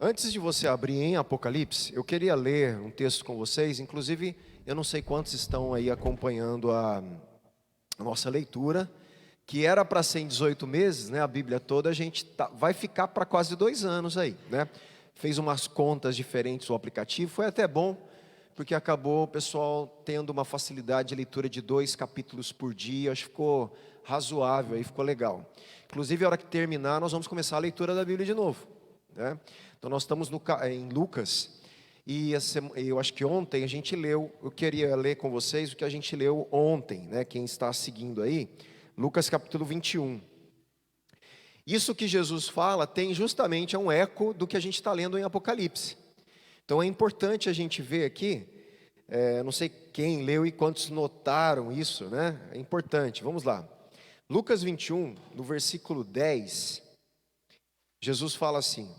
Antes de você abrir em Apocalipse, eu queria ler um texto com vocês. Inclusive, eu não sei quantos estão aí acompanhando a nossa leitura, que era para ser em 18 meses, né? A Bíblia toda, a gente vai ficar para quase 2 anos aí, né? Fez umas contas diferentes o aplicativo, foi até bom, porque acabou o pessoal tendo uma facilidade de leitura de 2 capítulos por dia. Acho que ficou razoável, aí ficou legal. Inclusive, a hora que terminar, nós vamos começar a leitura da Bíblia de novo, né? Então nós estamos em Lucas, e eu acho que ontem a gente leu, eu queria ler com vocês o que a gente leu ontem, né? Quem está seguindo aí, Lucas capítulo 21. Isso que Jesus fala tem justamente um eco do que a gente está lendo em Apocalipse. Então é importante a gente ver aqui, não sei quem leu e quantos notaram isso, né? É importante, vamos lá. Lucas 21, no versículo 10, Jesus fala assim: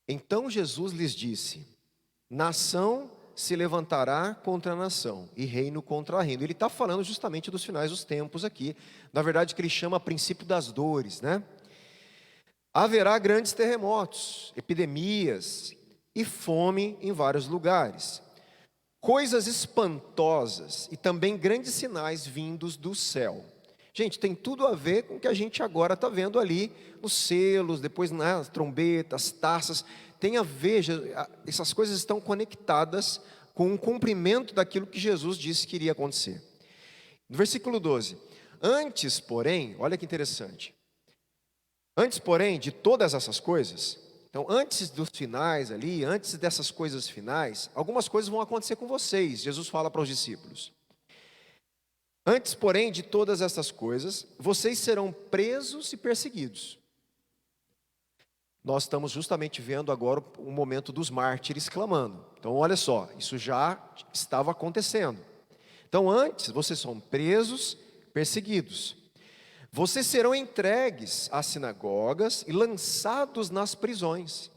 Então Jesus lhes disse: nação se levantará contra nação, e reino contra reino. Ele está falando justamente dos finais dos tempos aqui. Na verdade, que ele chama princípio das dores, né? Haverá grandes terremotos, epidemias e fome em vários lugares. Coisas espantosas e também grandes sinais vindos do céu. Gente, tem tudo a ver com o que a gente agora está vendo ali, nos selos, depois nas trombetas, taças. Tem a ver, essas coisas estão conectadas com o cumprimento daquilo que Jesus disse que iria acontecer. No versículo 12: Antes, porém, olha que interessante. Antes, porém, de todas essas coisas, então antes dos finais ali, antes dessas coisas finais, algumas coisas vão acontecer com vocês. Jesus fala para os discípulos: Antes, porém, de todas essas coisas, vocês serão presos e perseguidos. Nós estamos justamente vendo agora o momento dos mártires clamando. Então, olha só, isso já estava acontecendo. Então, antes, vocês são presos, perseguidos. Vocês serão entregues às sinagogas e lançados nas prisões.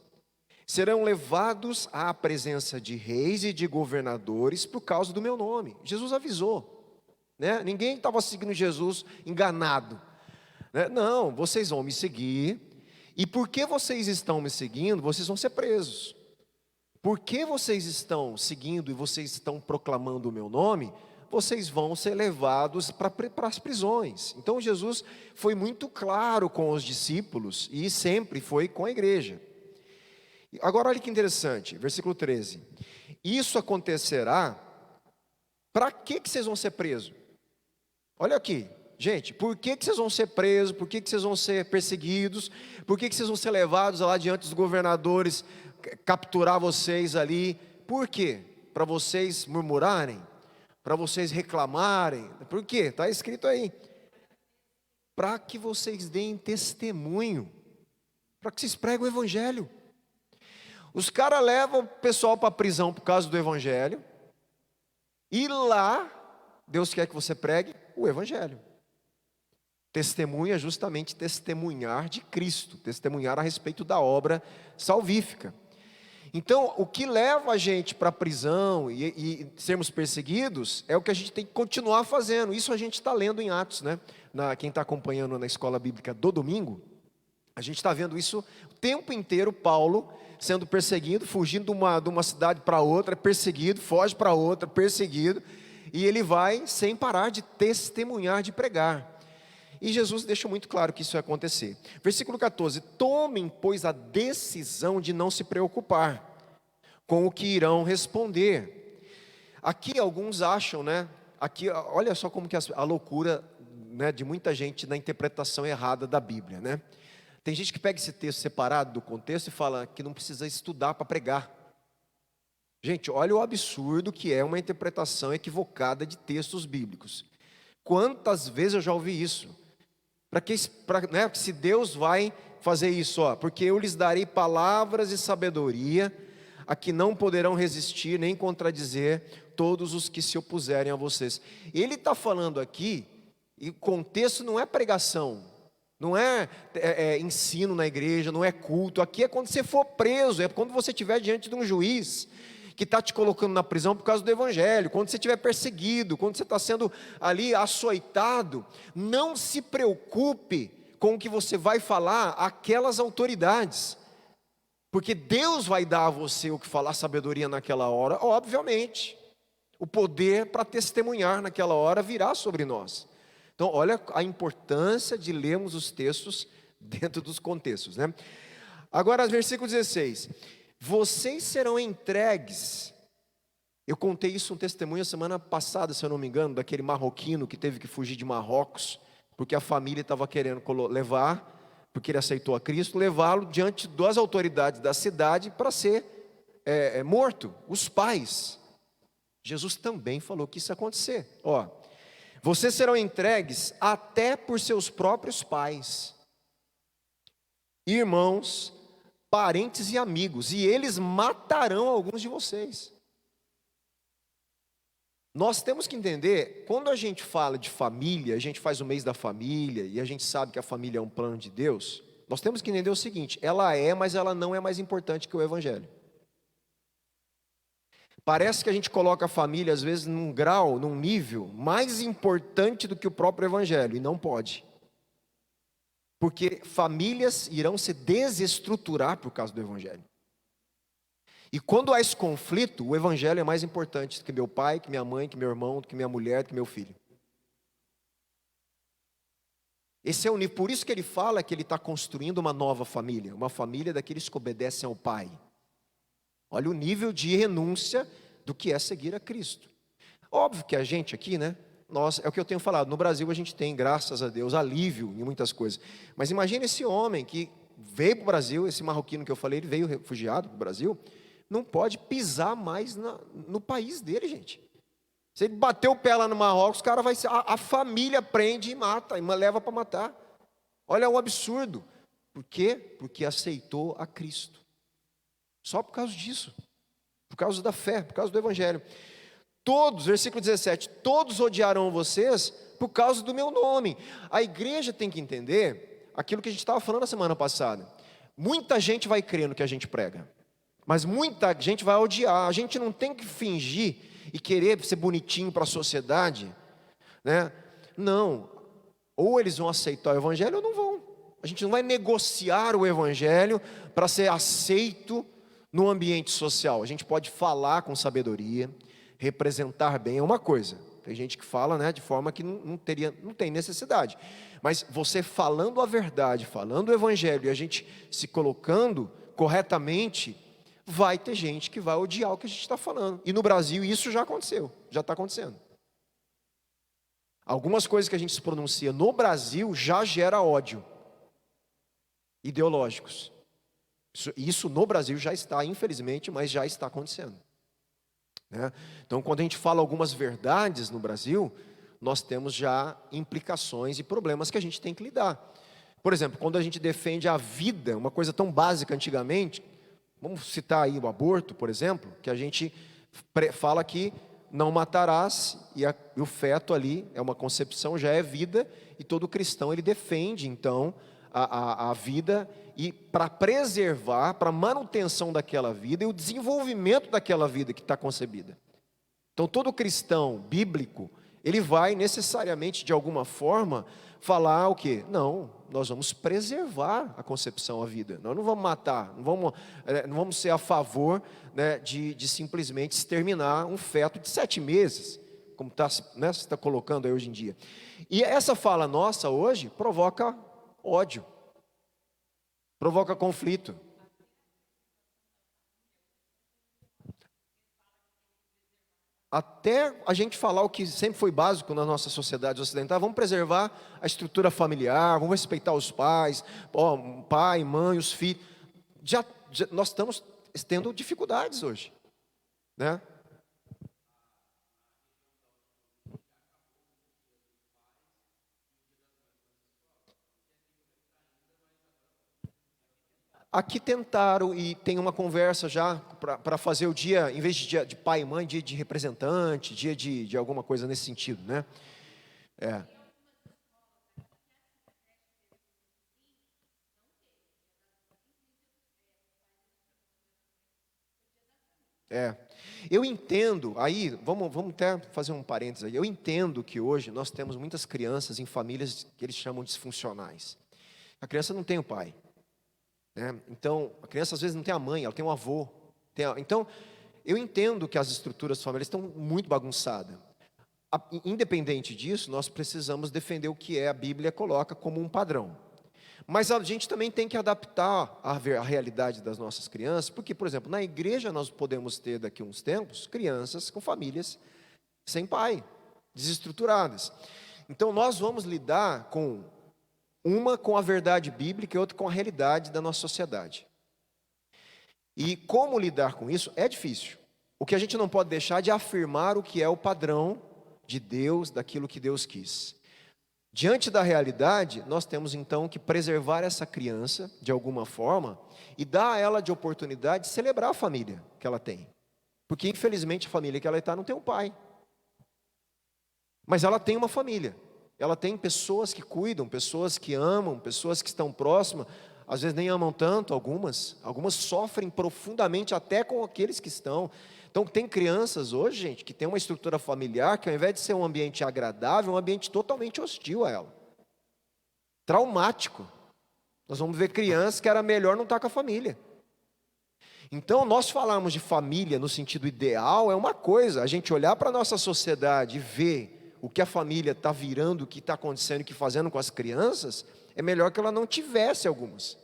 Serão levados à presença de reis e de governadores por causa do meu nome. Jesus avisou, né? Ninguém estava seguindo Jesus enganado, né? Não, vocês vão me seguir. E porque vocês estão me seguindo, vocês vão ser presos. Porque vocês estão seguindo e vocês estão proclamando o meu nome, vocês vão ser levados para as prisões. Então Jesus foi muito claro com os discípulos e sempre foi com a igreja. Agora olha que interessante, versículo 13. Isso acontecerá, para que vocês vão ser presos? Olha aqui. Gente, por que vocês vão ser presos? Por que vocês vão ser perseguidos? Por que vocês vão ser levados lá diante dos governadores, capturar vocês ali? Por quê? Para vocês murmurarem? Para vocês reclamarem? Por quê? Está escrito aí. Para que vocês deem testemunho. Para que vocês preguem o evangelho. Os caras levam o pessoal para a prisão por causa do evangelho. E lá, Deus quer que você pregue o evangelho. Testemunha é justamente testemunhar de Cristo, testemunhar a respeito da obra salvífica. Então, o que leva a gente para a prisão e sermos perseguidos é o que a gente tem que continuar fazendo. Isso a gente está lendo em Atos, né? Quem está acompanhando na escola bíblica do domingo, a gente está vendo isso o tempo inteiro. Paulo sendo perseguido, fugindo de uma cidade para outra, perseguido, foge para outra, perseguido, e ele vai sem parar de testemunhar, de pregar. E Jesus deixa muito claro que isso vai acontecer. Versículo 14: Tomem, pois, a decisão de não se preocupar com o que irão responder. Aqui alguns acham, né? Aqui, olha só como que a loucura, né, de muita gente na interpretação errada da Bíblia, né? Tem gente que pega esse texto separado do contexto e fala que não precisa estudar para pregar. Gente, olha o absurdo que é uma interpretação equivocada de textos bíblicos. Quantas vezes eu já ouvi isso? Né, se Deus vai fazer isso, porque eu lhes darei palavras de sabedoria, a que não poderão resistir nem contradizer todos os que se opuserem a vocês. Ele está falando aqui, e o contexto não é pregação, não é ensino na igreja, não é culto. Aqui é quando você for preso, é quando você estiver diante de um juiz que está te colocando na prisão por causa do evangelho, quando você estiver perseguido, quando você está sendo ali açoitado. Não se preocupe com o que você vai falar àquelas autoridades. Porque Deus vai dar a você o que falar sabedoria naquela hora, obviamente. O poder para testemunhar naquela hora virá sobre nós. Então, olha a importância de lermos os textos dentro dos contextos, né? Agora, versículo 16. Vocês serão entregues. Eu contei isso um testemunho semana passada, se eu não me engano, daquele marroquino que teve que fugir de Marrocos, porque a família estava querendo levar, porque ele aceitou a Cristo, levá-lo diante das autoridades da cidade para ser morto, os pais. Jesus também falou que isso ia acontecer. Ó, vocês serão entregues até por seus próprios pais, irmãos, parentes e amigos, e eles matarão alguns de vocês. Nós temos que entender, quando a gente fala de família, a gente faz o mês da família, e a gente sabe que a família é um plano de Deus, nós temos que entender o seguinte: ela é, mas ela não é mais importante que o Evangelho. Parece que a gente coloca a família, às vezes, num grau, num nível mais importante do que o próprio Evangelho, e não pode. Porque famílias irão se desestruturar por causa do Evangelho. E quando há esse conflito, o Evangelho é mais importante do que meu pai, que minha mãe, que meu irmão, do que minha mulher, do que meu filho. Esse é o nível, por isso que ele fala que ele está construindo uma nova família, uma família daqueles que obedecem ao Pai. Olha o nível de renúncia do que é seguir a Cristo. Óbvio que a gente aqui, né? Nós, é o que eu tenho falado, no Brasil a gente tem, graças a Deus, alívio em muitas coisas. Mas imagine esse homem que veio para o Brasil, esse marroquino que eu falei, ele veio refugiado para o Brasil, não pode pisar mais no país dele, gente. Se ele bater o pé lá no Marrocos, o cara vai ser, a família prende e mata, e leva para matar. Olha o absurdo. Por quê? Porque aceitou a Cristo. Só por causa disso. Por causa da fé, por causa do Evangelho. Todos, versículo 17, todos odiarão vocês por causa do meu nome. A igreja tem que entender aquilo que a gente estava falando na semana passada. Muita gente vai crer no que a gente prega, mas muita gente vai odiar. A gente não tem que fingir e querer ser bonitinho para a sociedade, né? Não, ou eles vão aceitar o Evangelho ou não vão. A gente não vai negociar o Evangelho para ser aceito no ambiente social. A gente pode falar com sabedoria, representar bem, é uma coisa. Tem gente que fala, né, de forma que não tem necessidade. Mas você falando a verdade, falando o Evangelho, e a gente se colocando corretamente, vai ter gente que vai odiar o que a gente está falando. E no Brasil isso já aconteceu, já está acontecendo. Algumas coisas que a gente se pronuncia no Brasil já gera ódio ideológicos. Isso no Brasil já está, infelizmente, mas já está acontecendo, né? Então, quando a gente fala algumas verdades no Brasil, nós temos já implicações e problemas que a gente tem que lidar. Por exemplo, quando a gente defende a vida, uma coisa tão básica antigamente, vamos citar aí o aborto, por exemplo, que a gente fala que não matarás, e o feto ali é uma concepção, já é vida, e todo cristão ele defende então a vida, e para preservar, para manutenção daquela vida e o desenvolvimento daquela vida que está concebida. Então todo cristão bíblico, ele vai necessariamente de alguma forma falar o quê? Não, nós vamos preservar a concepção, a vida. Nós não vamos matar, não vamos ser a favor, né, de simplesmente exterminar um feto de 7 meses, como né, você está colocando aí hoje em dia. E essa fala nossa hoje provoca ódio, provoca conflito. Até a gente falar o que sempre foi básico na nossa sociedade ocidental, vamos preservar a estrutura familiar, vamos respeitar os pais, pai, mãe, os filhos. Nós estamos tendo dificuldades hoje, né? Aqui tentaram, e tem uma conversa já para fazer o dia, em vez de dia de pai e mãe, dia de representante, dia de alguma coisa nesse sentido, né? É, é. Eu entendo, aí, vamos até fazer um parênteses aí. Eu entendo que hoje nós temos muitas crianças em famílias que eles chamam disfuncionais. A criança não tem o pai. né? Então, a criança às vezes não tem a mãe, ela tem um avô. Então, eu entendo que as estruturas familiares estão muito bagunçadas. Independente disso, nós precisamos defender o que a Bíblia coloca como um padrão. Mas a gente também tem que adaptar a realidade das nossas crianças, porque, por exemplo, na igreja nós podemos ter daqui a uns tempos crianças com famílias sem pai, desestruturadas. Então nós vamos lidar com uma com a verdade bíblica e outra com a realidade da nossa sociedade. E como lidar com isso é difícil. O que a gente não pode deixar de afirmar o que é o padrão de Deus, daquilo que Deus quis. Diante da realidade, nós temos então que preservar essa criança de alguma forma e dar a ela de oportunidade de celebrar a família que ela tem. Porque infelizmente a família que ela está não tem um pai. Mas ela tem uma família. Ela tem pessoas que cuidam, pessoas que amam, pessoas que estão próximas. Às vezes nem amam tanto, algumas sofrem profundamente até com aqueles que estão. Então tem crianças hoje, gente, que tem uma estrutura familiar que ao invés de ser um ambiente agradável, é um ambiente totalmente hostil a ela. Traumático. Nós vamos ver crianças que era melhor não estar com a família. Então nós falarmos de família no sentido ideal é uma coisa, a gente olhar para a nossa sociedade e ver o que a família está virando, o que está acontecendo, o que fazendo com as crianças, é melhor que ela não tivesse algumas.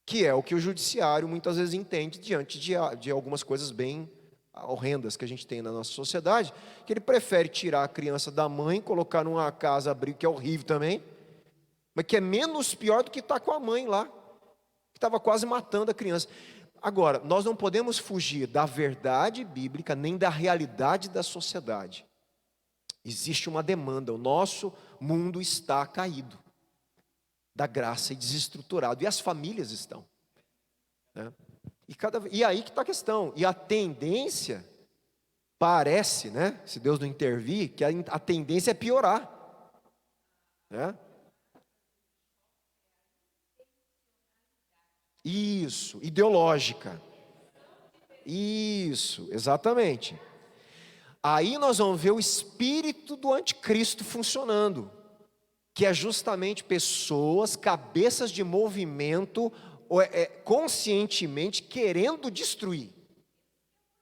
Que é o que o judiciário muitas vezes entende diante de algumas coisas bem horrendas que a gente tem na nossa sociedade, que ele prefere tirar a criança da mãe, colocar numa casa abrigo, que é horrível também, mas que é menos pior do que estar com a mãe lá, que estava quase matando a criança. Agora, nós não podemos fugir da verdade bíblica, nem da realidade da sociedade. Existe uma demanda, o nosso mundo está caído da graça e desestruturado, e as famílias estão, né? E aí que está a questão, e a tendência, parece, né, se Deus não intervir, que a tendência é piorar, né? Isso, ideológica, isso, exatamente. Aí nós vamos ver o espírito do anticristo funcionando, que é justamente pessoas, cabeças de movimento, conscientemente querendo destruir.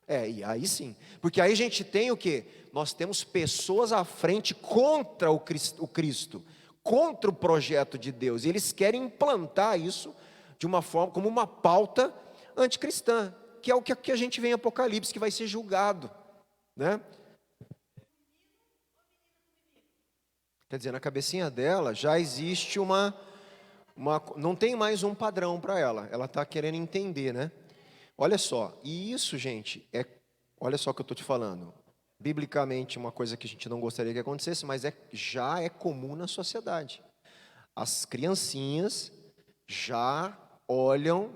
E aí sim, porque aí a gente tem o quê? Nós temos pessoas à frente contra o Cristo, contra o projeto de Deus, e eles querem implantar isso de uma forma, como uma pauta anticristã, que é o que a gente vê em Apocalipse, que vai ser julgado, né? Quer dizer, na cabecinha dela já existe não tem mais um padrão para ela está querendo entender, né? Olha só, e isso, gente, olha só o que eu estou te falando, biblicamente uma coisa que a gente não gostaria que acontecesse, mas já é comum na sociedade. As criancinhas já olham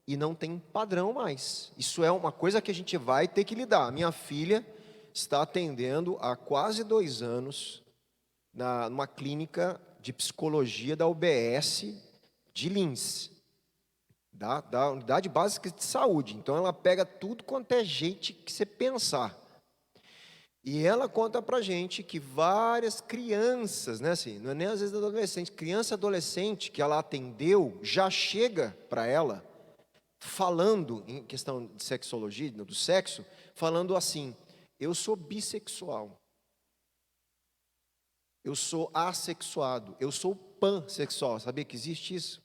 e não tem padrão mais. Isso é uma coisa que a gente vai ter que lidar. A minha filha está atendendo há quase 2 anos, numa clínica de psicologia da UBS de Lins, da Unidade Básica de Saúde. Então ela pega tudo quanto é gente que você pensar. E ela conta pra gente que várias crianças, né, assim, não é nem às vezes adolescente, criança e adolescente que ela atendeu, já chega para ela, falando, em questão de sexologia, do sexo, falando assim: eu sou bissexual. Eu sou assexuado, eu sou pansexual. Sabia que existe isso?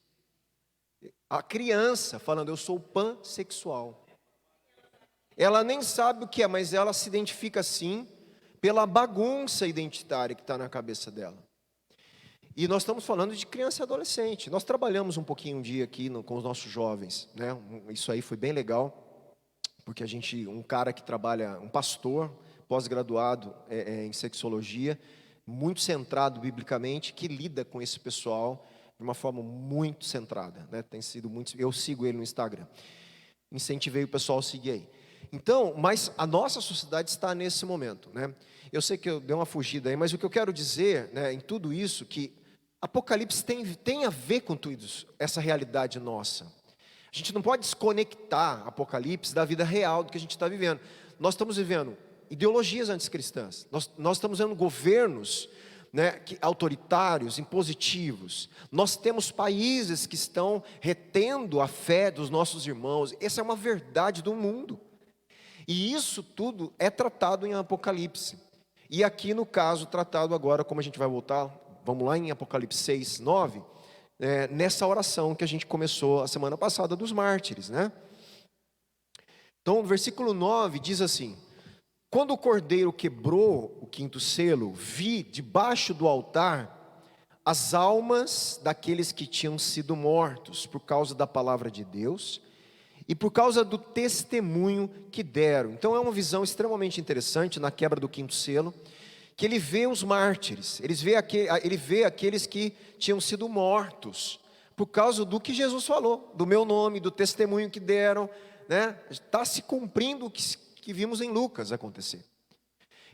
A criança falando, eu sou pansexual. Ela nem sabe o que é, mas ela se identifica assim pela bagunça identitária que está na cabeça dela. E nós estamos falando de criança e adolescente. Nós trabalhamos um pouquinho um dia aqui com os nossos jovens, né? Isso aí foi bem legal, porque um cara que trabalha, um pastor pós-graduado em sexologia, muito centrado biblicamente, que lida com esse pessoal de uma forma muito centrada, né? Tem sido muito. Eu sigo ele no Instagram. Incentivei o pessoal a seguir aí. Então, mas a nossa sociedade está nesse momento, né? Eu sei que eu dei uma fugida aí, mas o que eu quero dizer, né, em tudo isso, que Apocalipse tem a ver com tudo isso, essa realidade nossa. A gente não pode desconectar Apocalipse da vida real do que a gente está vivendo. Nós estamos vivendo ideologias anticristãs. Nós estamos vendo governos né, autoritários, impositivos. Nós temos países que estão retendo a fé dos nossos irmãos. Essa é uma verdade do mundo. E isso tudo é tratado em Apocalipse. E aqui no caso, tratado agora, como a gente vai voltar, vamos lá em Apocalipse 6, 9, nessa oração que a gente começou a semana passada dos mártires, né? Então, no versículo 9 diz assim: quando o cordeiro quebrou o quinto selo, vi debaixo do altar as almas daqueles que tinham sido mortos por causa da palavra de Deus e por causa do testemunho que deram. Então é uma visão extremamente interessante na quebra do quinto selo, que ele vê os mártires, ele vê aqueles que tinham sido mortos por causa do que Jesus falou, do meu nome, do testemunho que deram, né? Está se cumprindo o que vimos em Lucas acontecer.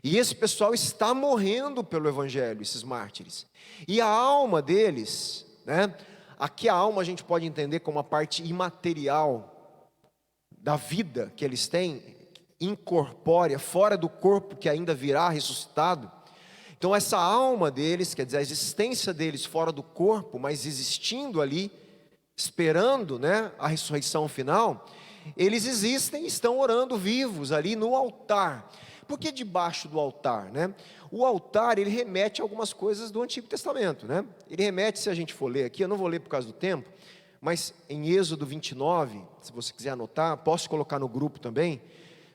E esse pessoal está morrendo pelo evangelho, esses mártires. E a alma deles, né? Aqui a alma a gente pode entender como a parte imaterial da vida que eles têm, incorpórea, fora do corpo que ainda virá ressuscitado. Então essa alma deles, quer dizer, a existência deles fora do corpo, mas existindo ali, esperando, né, a ressurreição final, eles existem, estão orando vivos ali no altar. Por que debaixo do altar, né? O altar, ele remete a algumas coisas do Antigo Testamento, né? Ele remete, se a gente for ler aqui, eu não vou ler por causa do tempo, mas em Êxodo 29, se você quiser anotar, posso colocar no grupo também,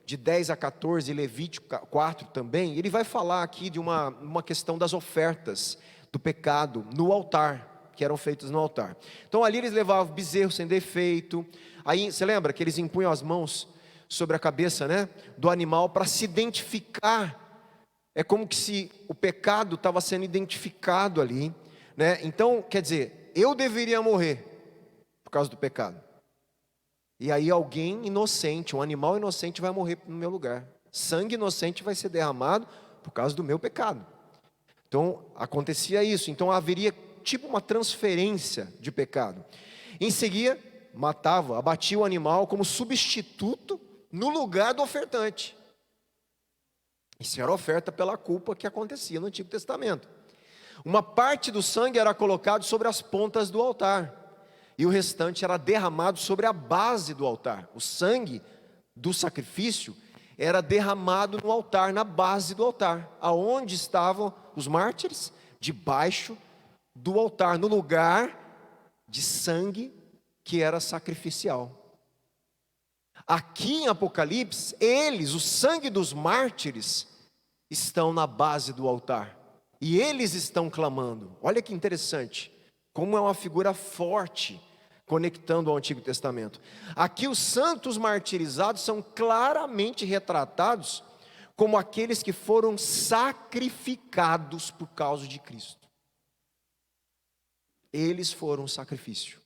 de 10 a 14, Levítico 4 também, ele vai falar aqui de uma questão das ofertas do pecado no altar, que eram feitas no altar. Então ali eles levavam bezerro sem defeito, aí você lembra que eles impunham as mãos sobre a cabeça, né, do animal para se identificar, é como que se o pecado estava sendo identificado ali, né? Então quer dizer, eu deveria morrer por causa do pecado, e aí alguém inocente, um animal inocente vai morrer no meu lugar, sangue inocente vai ser derramado por causa do meu pecado. Então acontecia isso, então haveria tipo uma transferência de pecado. Em seguida matava, abatia o animal como substituto no lugar do ofertante. Isso era oferta pela culpa que acontecia no Antigo Testamento. Uma parte do sangue era colocado sobre as pontas do altar, e o restante era derramado sobre a base do altar. O sangue do sacrifício era derramado no altar, na base do altar, aonde estavam os mártires, debaixo do altar, no lugar de sangue que era sacrificial. Aqui em Apocalipse, o sangue dos mártires, estão na base do altar, e eles estão clamando. Olha que interessante, como é uma figura forte, conectando ao Antigo Testamento. Aqui os santos martirizados são claramente retratados como aqueles que foram sacrificados por causa de Cristo. Eles foram um sacrifício.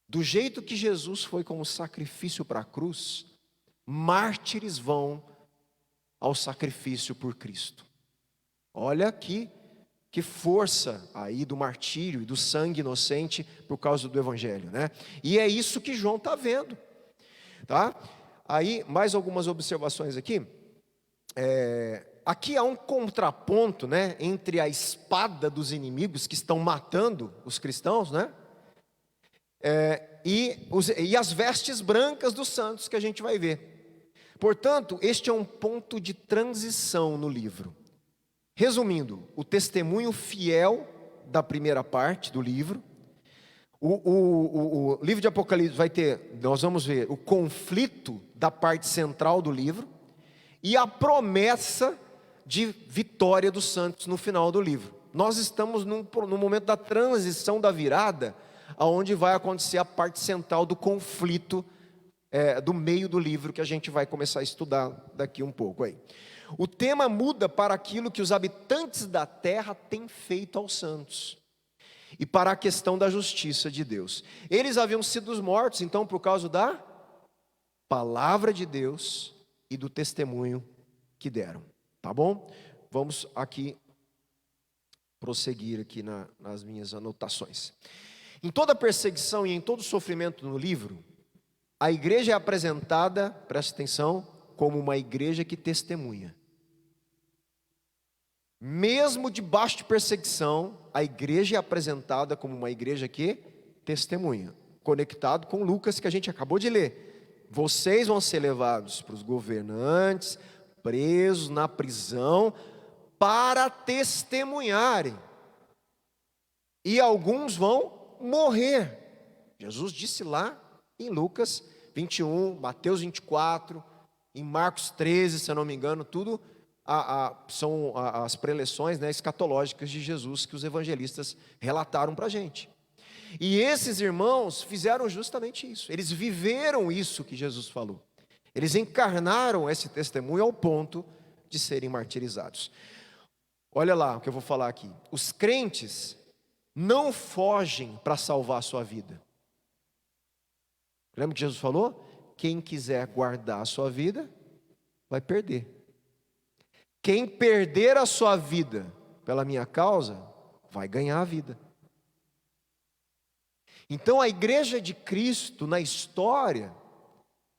Do jeito que Jesus foi como sacrifício para a cruz, mártires vão ao sacrifício por Cristo. Olha aqui, que força aí do martírio e do sangue inocente por causa do evangelho, né? E é isso que João está vendo, tá? Aí, mais algumas observações aqui. Aqui há um contraponto, né, entre a espada dos inimigos que estão matando os cristãos, né? E as vestes brancas dos santos que a gente vai ver. Portanto, este é um ponto de transição no livro. Resumindo, o testemunho fiel da primeira parte do livro. O livro de Apocalipse vai ter, nós vamos ver, o conflito da parte central do livro e a promessa de vitória dos santos no final do livro. Nós estamos no momento da transição, da virada, aonde vai acontecer a parte central do conflito do meio do livro, que a gente vai começar a estudar daqui um pouco aí. O tema muda para aquilo que os habitantes da terra têm feito aos santos, e para a questão da justiça de Deus. Eles haviam sido mortos, então, por causa da palavra de Deus e do testemunho que deram. Tá bom? Vamos aqui prosseguir aqui nas minhas anotações. Em toda perseguição e em todo sofrimento no livro, a igreja é apresentada, presta atenção, como uma igreja que testemunha. Mesmo debaixo de perseguição, a igreja é apresentada como uma igreja que testemunha. Conectado com Lucas, que a gente acabou de ler. Vocês vão ser levados para os governantes, presos na prisão, para testemunharem. E alguns vão morrer. Jesus disse lá em Lucas 21, Mateus 24, em Marcos 13, se eu não me engano, tudo são as preleções, né, escatológicas de Jesus que os evangelistas relataram para a gente. E esses irmãos fizeram justamente isso. Eles viveram isso que Jesus falou. Eles encarnaram esse testemunho ao ponto de serem martirizados. Olha lá o que eu vou falar aqui. Os crentes não fogem para salvar a sua vida. Lembra que Jesus falou? Quem quiser guardar a sua vida, vai perder. Quem perder a sua vida pela minha causa, vai ganhar a vida. Então a igreja de Cristo na história,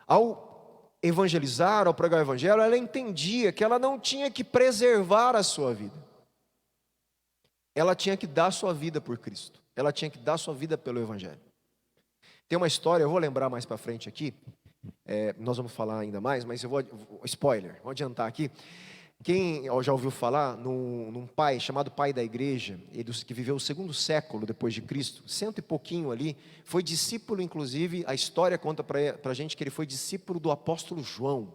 ao evangelizar, ao pregar o evangelho, ela entendia que ela não tinha que preservar a sua vida. Ela tinha que dar a sua vida por Cristo. Ela tinha que dar a sua vida pelo evangelho. Tem uma história, eu vou lembrar mais para frente aqui, nós vamos falar ainda mais, mas eu vou, spoiler, vou adiantar aqui. Quem já ouviu falar num pai chamado pai da igreja, ele que viveu o 2º século depois de Cristo, 100 e pouquinho ali, foi discípulo, inclusive, a história conta para a gente que ele foi discípulo do apóstolo João,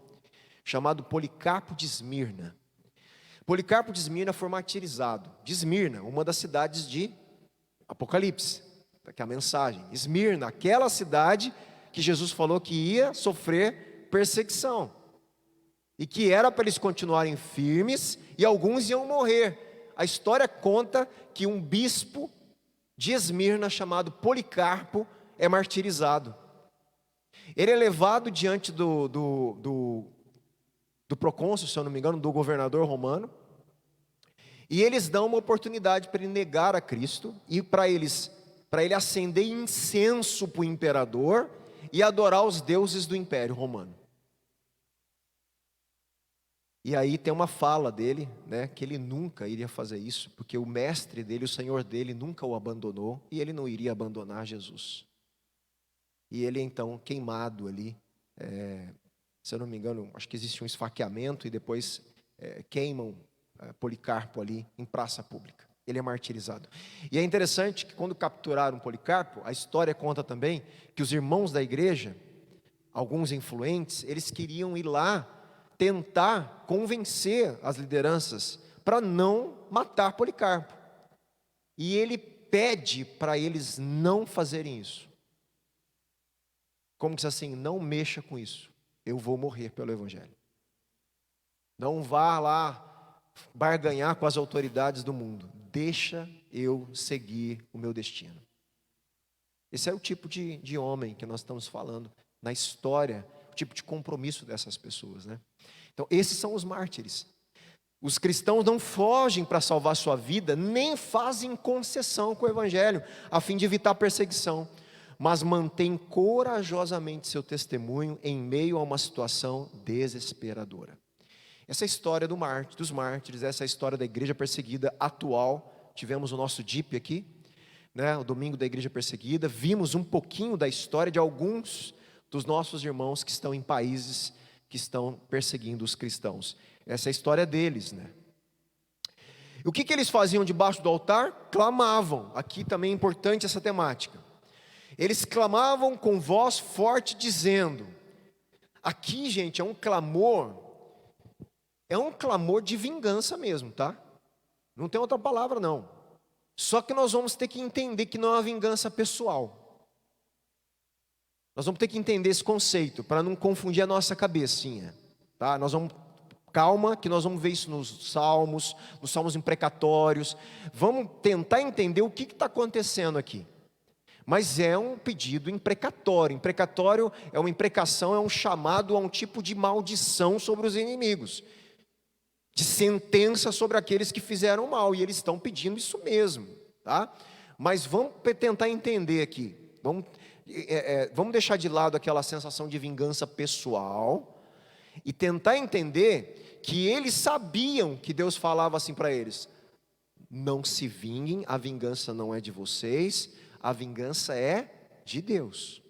chamado Policarpo de Esmirna. Policarpo de Esmirna foi martirizado. De Esmirna, uma das cidades de Apocalipse, que é a mensagem. Esmirna, aquela cidade que Jesus falou que ia sofrer perseguição. E que era para eles continuarem firmes, e alguns iam morrer. A história conta que um bispo de Esmirna, chamado Policarpo, é martirizado. Ele é levado diante do procônsul, se eu não me engano, do governador romano, e eles dão uma oportunidade para ele negar a Cristo, e para ele acender incenso para o imperador, e adorar os deuses do império romano. E aí tem uma fala dele, né, que ele nunca iria fazer isso, porque o mestre dele, o Senhor dele, nunca o abandonou, e ele não iria abandonar Jesus. E ele então queimado ali, se eu não me engano, acho que existe um esfaqueamento, e depois queimam Policarpo ali em praça pública. Ele é martirizado. E é interessante que quando capturaram Policarpo, a história conta também que os irmãos da igreja, alguns influentes, eles queriam ir lá tentar convencer as lideranças para não matar Policarpo. E ele pede para eles não fazerem isso. Como que assim, não mexa com isso. Eu vou morrer pelo evangelho. Não vá lá barganhar com as autoridades do mundo. Deixa eu seguir o meu destino. Esse é o tipo de homem que nós estamos falando na história, o tipo de compromisso dessas pessoas, né? Então, esses são os mártires. Os cristãos não fogem para salvar sua vida, nem fazem concessão com o evangelho, a fim de evitar perseguição, mas mantêm corajosamente seu testemunho em meio a uma situação desesperadora. Essa é a história dos mártires, essa é a história da igreja perseguida atual. Tivemos o nosso DIP aqui, né, o domingo da igreja perseguida. Vimos um pouquinho da história de alguns dos nossos irmãos que estão em países que estão perseguindo os cristãos. Essa é a história deles, né? O que eles faziam debaixo do altar? Clamavam. Aqui também é importante essa temática. Eles clamavam com voz forte, dizendo. Aqui, gente, é um clamor de vingança mesmo, tá? Não tem outra palavra, não. Só que nós vamos ter que entender que não é uma vingança pessoal. Nós vamos ter que entender esse conceito, para não confundir a nossa cabecinha, tá? Calma, que nós vamos ver isso nos salmos imprecatórios. Vamos tentar entender o que está acontecendo aqui. Mas é um pedido imprecatório. Imprecatório é uma imprecação, é um chamado a um tipo de maldição sobre os inimigos, de sentença sobre aqueles que fizeram mal, e eles estão pedindo isso mesmo, tá? Mas vamos tentar entender aqui. Vamos deixar de lado aquela sensação de vingança pessoal e tentar entender que eles sabiam que Deus falava assim para eles: não se vinguem, a vingança não é de vocês, a vingança é de Deus.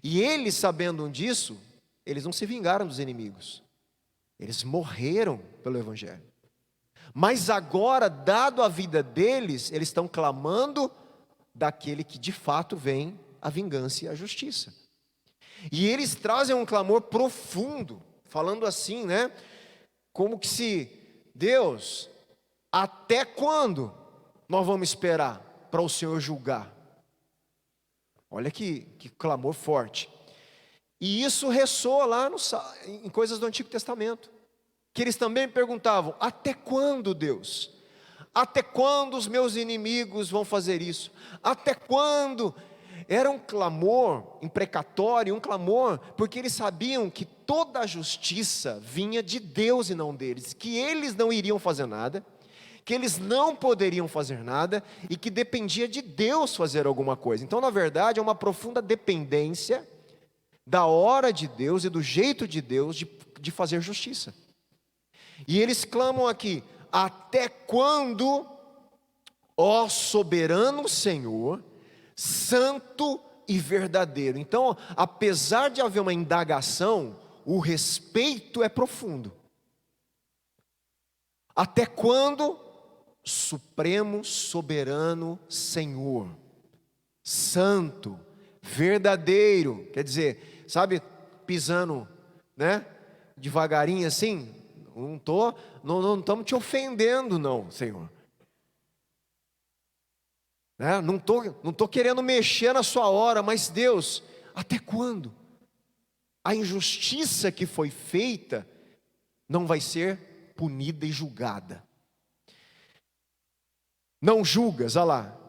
E eles, sabendo disso, eles não se vingaram dos inimigos, eles morreram pelo Evangelho. Mas agora, dado a vida deles, eles estão clamando daquele que de fato vem a vingança e a justiça. E eles trazem um clamor profundo, falando assim, né? Como que se, Deus, até quando nós vamos esperar para o Senhor julgar? Olha que clamor forte. E isso ressoa lá em coisas do Antigo Testamento, que eles também perguntavam: até quando, Deus? Até quando os meus inimigos vão fazer isso? Até quando? Era um clamor imprecatório, um clamor, porque eles sabiam que toda a justiça vinha de Deus e não deles, que eles não iriam fazer nada, que eles não poderiam fazer nada, e que dependia de Deus fazer alguma coisa. Então, na verdade, é uma profunda dependência da hora de Deus e do jeito de Deus de fazer justiça. E eles clamam aqui: até quando, ó soberano Senhor, santo e verdadeiro? Então, apesar de haver uma indagação, o respeito é profundo. Até quando, supremo, soberano Senhor, santo, verdadeiro? Quer dizer, sabe, pisando, né, devagarinho assim. Não estamos te ofendendo, não, Senhor. Né? Não tô querendo mexer na sua hora, mas Deus, até quando? A injustiça que foi feita não vai ser punida e julgada. Não julgas, olha lá,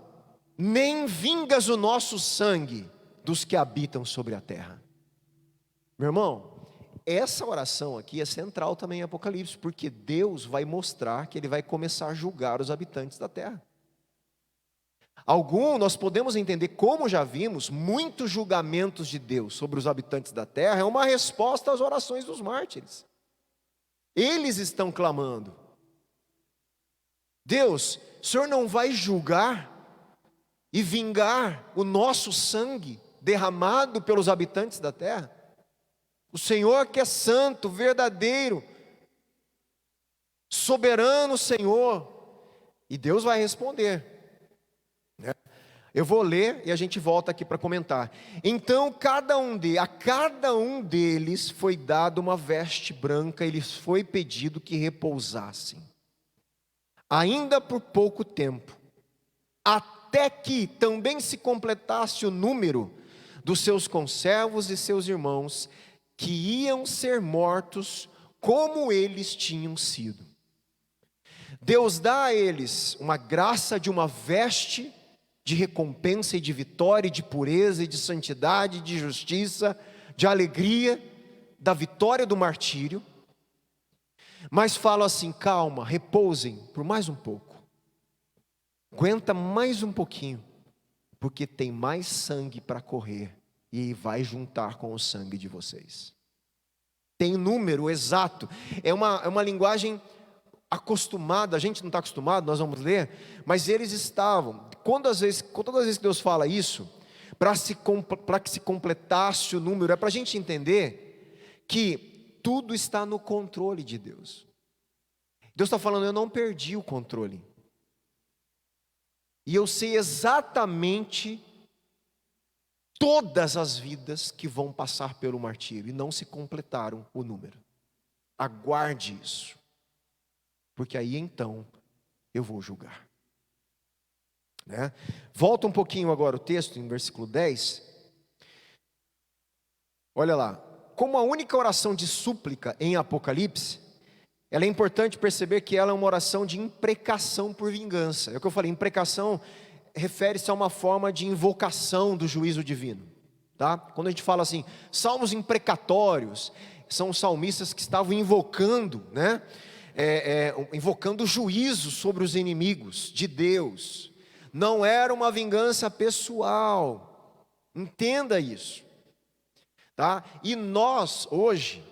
nem vingas o nosso sangue dos que habitam sobre a terra. Meu irmão, essa oração aqui é central também em Apocalipse, porque Deus vai mostrar que Ele vai começar a julgar os habitantes da terra. Nós podemos entender, como já vimos, muitos julgamentos de Deus sobre os habitantes da terra é uma resposta às orações dos mártires. Eles estão clamando: Deus, o Senhor não vai julgar e vingar o nosso sangue derramado pelos habitantes da terra? O Senhor que é santo, verdadeiro, soberano Senhor. E Deus vai responder. Eu vou ler e a gente volta aqui para comentar. Então a cada um deles foi dada uma veste branca, e lhes foi pedido que repousassem, ainda por pouco tempo, até que também se completasse o número dos seus conservos e seus irmãos, que iam ser mortos como eles tinham sido. Deus dá a eles uma graça de uma veste de recompensa e de vitória, e de pureza e de santidade, de justiça, de alegria, da vitória do martírio. Mas fala assim: calma, repousem por mais um pouco, aguenta mais um pouquinho, porque tem mais sangue para correr, e vai juntar com o sangue de vocês. Tem número exato, é uma linguagem acostumada, a gente não está acostumado, nós vamos ler, mas eles estavam. Todas as vezes que Deus fala isso, para que se completasse o número, é para a gente entender que tudo está no controle de Deus. Deus está falando: eu não perdi o controle, e eu sei exatamente todas as vidas que vão passar pelo martírio, e não se completaram o número. Aguarde isso, porque aí então eu vou julgar. Né? Volta um pouquinho agora o texto, em versículo 10. Olha lá, como a única oração de súplica em Apocalipse, ela é importante perceber que ela é uma oração de imprecação por vingança. É o que eu falei, imprecação refere-se a uma forma de invocação do juízo divino. Tá? Quando a gente fala assim, salmos imprecatórios, são os salmistas que estavam invocando, né? Invocando o juízo sobre os inimigos de Deus. Não era uma vingança pessoal, entenda isso, tá? E nós hoje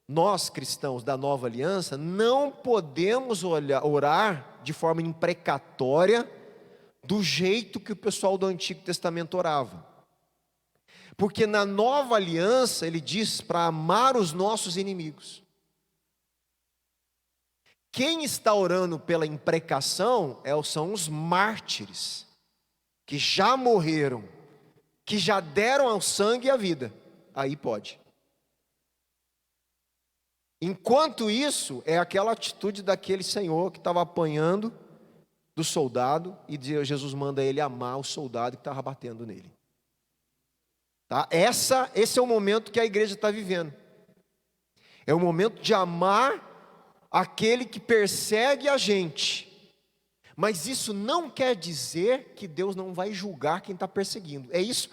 nós cristãos da nova aliança não podemos orar de forma imprecatória do jeito que o pessoal do Antigo Testamento orava. Porque na nova aliança ele diz para amar os nossos inimigos. Quem está orando pela imprecação são os mártires, que já morreram, que já deram ao sangue e a vida. Aí pode. Enquanto isso, é aquela atitude daquele senhor que estava apanhando do soldado, e Jesus manda ele amar o soldado que estava batendo nele. Tá? Esse é o momento que a igreja está vivendo. É o momento de amar aquele que persegue a gente. Mas isso não quer dizer que Deus não vai julgar quem está perseguindo. É isso.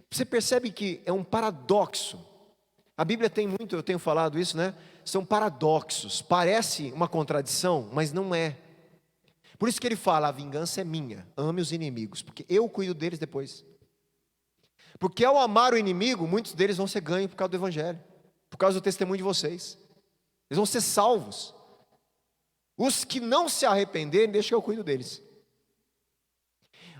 Você percebe que é um paradoxo. A Bíblia tem muito, eu tenho falado isso, né? São paradoxos. Parece uma contradição, mas não é. Por isso que ele fala: a vingança é minha, ame os inimigos, porque eu cuido deles depois. Porque ao amar o inimigo, muitos deles vão ser ganhos por causa do Evangelho, por causa do testemunho de vocês. Eles vão ser salvos. Os que não se arrependerem, deixa que eu cuido deles.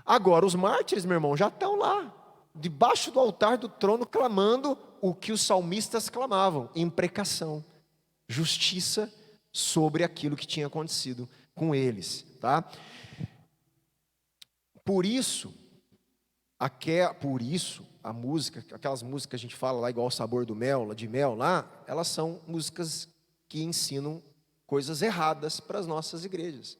Agora, os mártires, meu irmão, já estão lá, debaixo do altar do trono, clamando o que os salmistas clamavam: imprecação, justiça sobre aquilo que tinha acontecido com eles, tá? Por isso, a música, aquelas músicas que a gente fala lá, igual o Sabor do Mel, de mel lá, elas são músicas que ensinam coisas erradas para as nossas igrejas.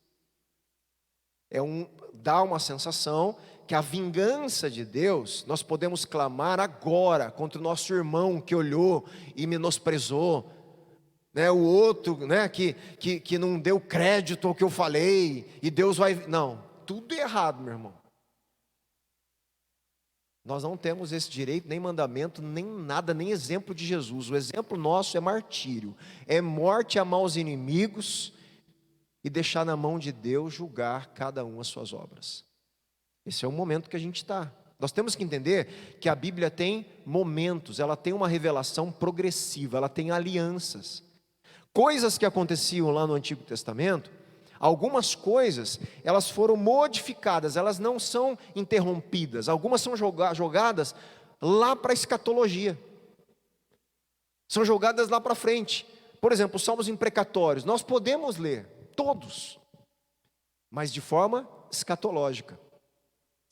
Dá uma sensação que a vingança de Deus, nós podemos clamar agora contra o nosso irmão que olhou e menosprezou, né, o outro, né, que não deu crédito ao que eu falei, e Deus vai... Não, tudo errado, meu irmão. Nós não temos esse direito, nem mandamento, nem nada, nem exemplo de Jesus. O exemplo nosso é martírio, é morte, amar os inimigos e deixar na mão de Deus julgar cada um as suas obras. Esse é o momento que a gente está. Nós temos que entender que a Bíblia tem momentos, ela tem uma revelação progressiva, ela tem alianças. Coisas que aconteciam lá no Antigo Testamento, algumas coisas, elas foram modificadas, elas não são interrompidas. Algumas são jogadas lá para a escatologia. São jogadas lá para frente. Por exemplo, os salmos imprecatórios, nós podemos ler, todos, mas de forma escatológica.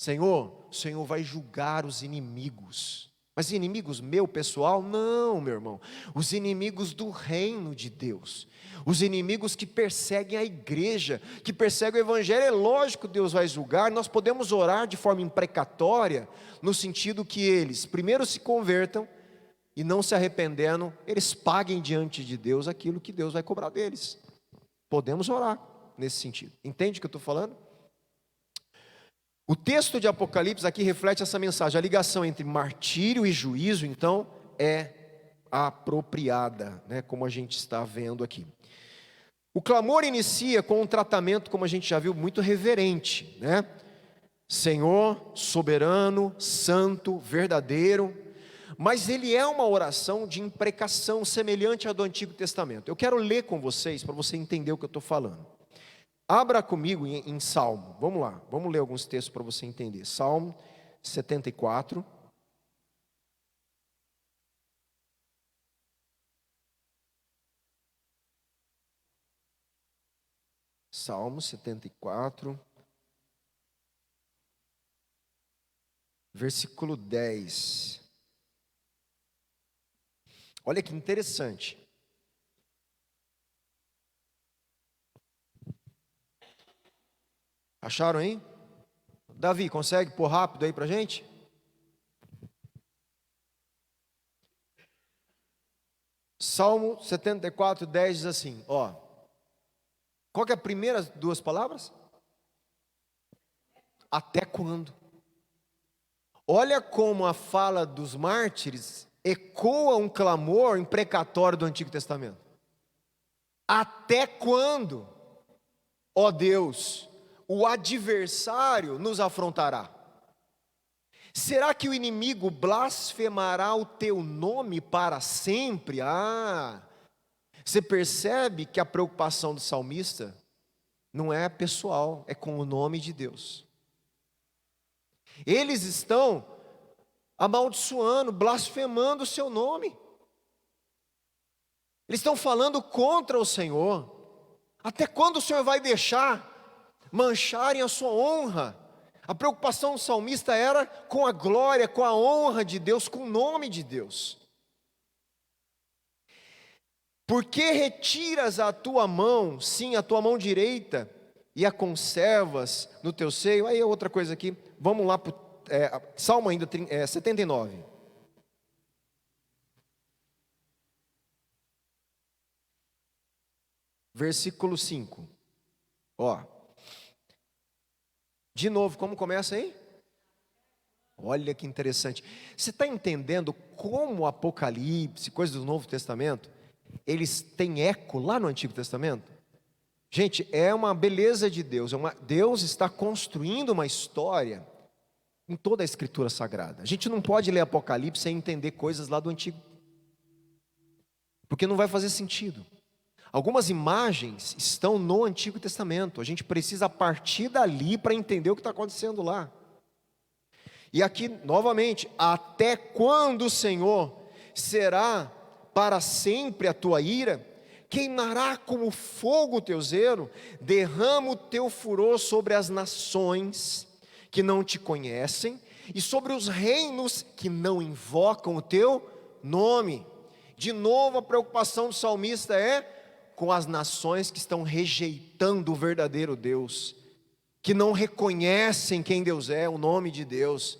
Senhor, o Senhor vai julgar os inimigos. Mas inimigos meu, pessoal? Não, meu irmão. Os inimigos do reino de Deus. Os inimigos que perseguem a igreja, que perseguem o evangelho. É lógico que Deus vai julgar. Nós podemos orar de forma imprecatória, no sentido que eles primeiro se convertam e, não se arrependendo, eles paguem diante de Deus aquilo que Deus vai cobrar deles. Podemos orar nesse sentido. Entende o que eu estou falando? O texto de Apocalipse aqui reflete essa mensagem. A ligação entre martírio e juízo, então, é apropriada, né, como a gente está vendo aqui. O clamor inicia com um tratamento, como a gente já viu, muito reverente, né? Senhor, soberano, santo, verdadeiro. Mas ele é uma oração de imprecação semelhante à do Antigo Testamento. Eu quero ler com vocês, para você entender o que eu estou falando. Abra comigo em Salmo, vamos lá, vamos ler alguns textos para você entender. Salmo 74. Salmo 74, versículo 10. Olha que interessante. Acharam aí? Davi, consegue pôr rápido aí para a gente? Salmo 74, 10 diz assim, ó. Qual que é a primeira duas palavras? Até quando? Olha como a fala dos mártires ecoa um clamor imprecatório do Antigo Testamento. Até quando, ó Deus, o adversário nos afrontará? Será que o inimigo blasfemará o teu nome para sempre? Você percebe que a preocupação do salmista não é pessoal, é com o nome de Deus. Eles estão amaldiçoando, blasfemando o seu nome. Eles estão falando contra o Senhor. Até quando o Senhor vai deixar mancharem a sua honra? A preocupação do salmista era com a glória, com a honra de Deus, com o nome de Deus. Por que retiras a tua mão, sim, a tua mão direita, e a conservas no teu seio? Aí outra coisa aqui, vamos lá para Salmo ainda 79. Versículo 5. Ó. De novo, como começa aí? Olha que interessante. Você está entendendo como o Apocalipse, coisas do Novo Testamento, eles têm eco lá no Antigo Testamento? Gente, é uma beleza de Deus. Deus está construindo uma história em toda a Escritura Sagrada. A gente não pode ler Apocalipse sem entender coisas lá do Antigo, porque não vai fazer sentido. Algumas imagens estão no Antigo Testamento. A gente precisa partir dali para entender o que está acontecendo lá. E aqui, novamente, até quando, Senhor, será para sempre a tua ira? Queimará como fogo o teu zelo? Derrama o teu furor sobre as nações que não te conhecem e sobre os reinos que não invocam o teu nome. De novo, a preocupação do salmista é com as nações que estão rejeitando o verdadeiro Deus, que não reconhecem quem Deus é, o nome de Deus.